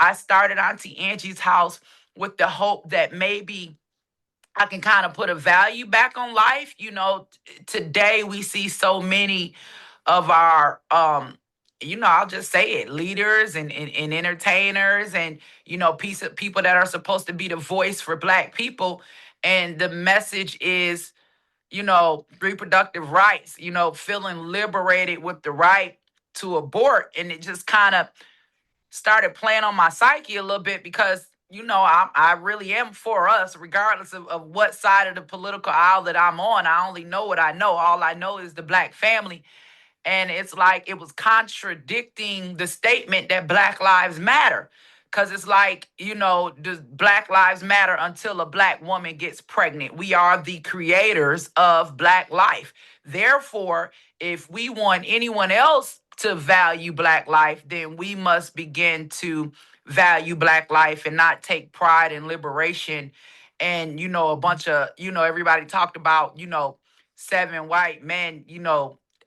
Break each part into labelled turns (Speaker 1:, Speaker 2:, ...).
Speaker 1: I started Auntie Angie's house with the hope that maybe I can kind of put a value back on life. Today we see so many of our I'll just say it, leaders and entertainers and piece of people that are supposed to be the voice for black people. And the message is, reproductive rights, feeling liberated with the right to abort. And it just kind of started playing on my psyche a little bit because I really am for us, regardless of what side of the political aisle that I'm on. I only know what I know. All I know is the black family. And it's like it was contradicting the statement that Black Lives Matter. Because it's like, does Black Lives Matter until a black woman gets pregnant? We are the creators of Black life. Therefore, if we want anyone else to value Black life, then we must begin to value Black life and not take pride in liberation. And, a bunch of, everybody talked about, 7 white men,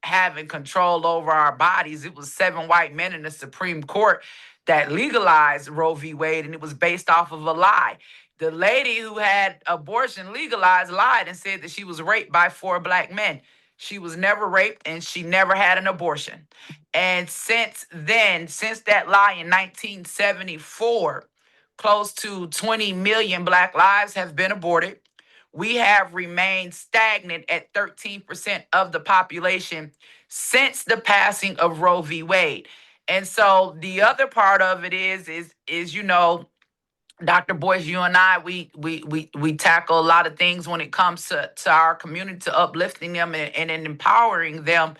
Speaker 1: having control over our bodies. It was 7 white men in the Supreme Court that legalized Roe v. Wade, and it was based off of a lie. The lady who had abortion legalized lied and said that she was raped by 4 black men. She was never raped and she never had an abortion. And since then, since that lie in 1974, close to 20 million black lives have been aborted. We have remained stagnant at 13% of the population since the passing of Roe v. Wade. And so the other part of it is Dr. Boyce, you and I, we tackle a lot of things when it comes to our community, to uplifting them and empowering them.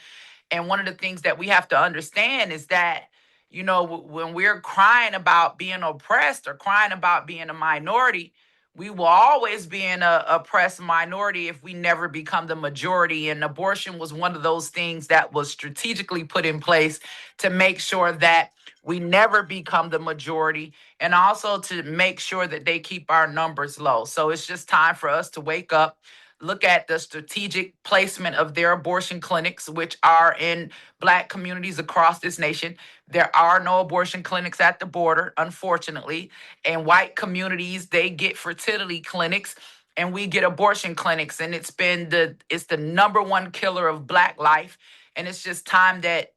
Speaker 1: And one of the things that we have to understand is that, when we're crying about being oppressed or crying about being a minority, we will always be in a oppressed minority if we never become the majority. And abortion was one of those things that was strategically put in place to make sure that we never become the majority, and also to make sure that they keep our numbers low. So it's just time for us to wake up, look at the strategic placement of their abortion clinics, which are in black communities across this nation. There are no abortion clinics at the border, unfortunately. And white communities, they get fertility clinics and we get abortion clinics. And it's the number one killer of black life. And it's just time that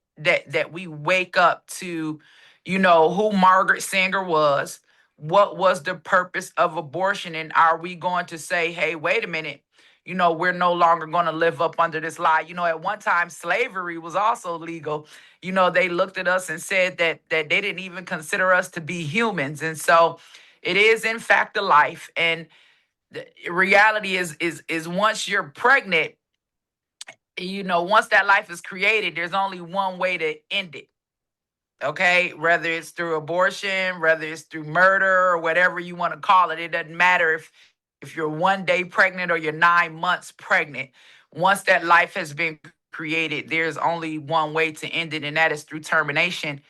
Speaker 1: we wake up to, who Margaret Sanger was, what was the purpose of abortion, and are we going to say, hey, wait a minute, we're no longer going to live up under this lie. At one time, slavery was also legal. They looked at us and said that they didn't even consider us to be humans. And so it is, in fact, a life. And the reality is once you're pregnant, once that life is created, there's only one way to end it. Okay, whether it's through abortion, whether it's through murder, or whatever you want to call it. It doesn't matter if you're 1 day pregnant or you're 9 months pregnant. Once that life has been created, there's only one way to end it, and that is through termination.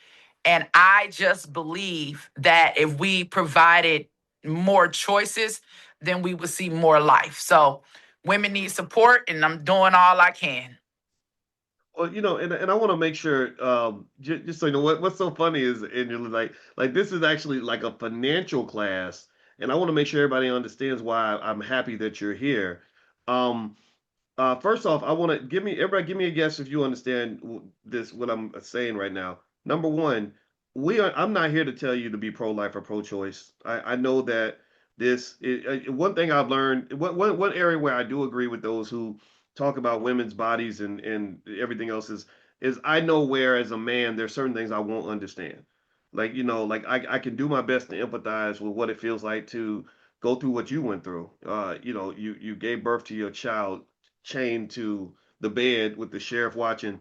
Speaker 1: And I just believe that if we provided more choices, then we would see more life. So women need support, and I'm doing all I can.
Speaker 2: Well, and I want to make sure, just so you know, what's so funny is, and you're like this is actually like a financial class, and I want to make sure everybody understands why I'm happy that you're here. Um, First off, I want to give me a guess if you understand this what I'm saying right now. Number one, I'm not here to tell you to be pro-life or pro-choice. I know that one thing I've learned, one area where I do agree with those who talk about women's bodies and everything else is I know where as a man there's certain things I won't understand. Like, like I can do my best to empathize with what it feels like to go through what you went through. You gave birth to your child chained to the bed with the sheriff watching.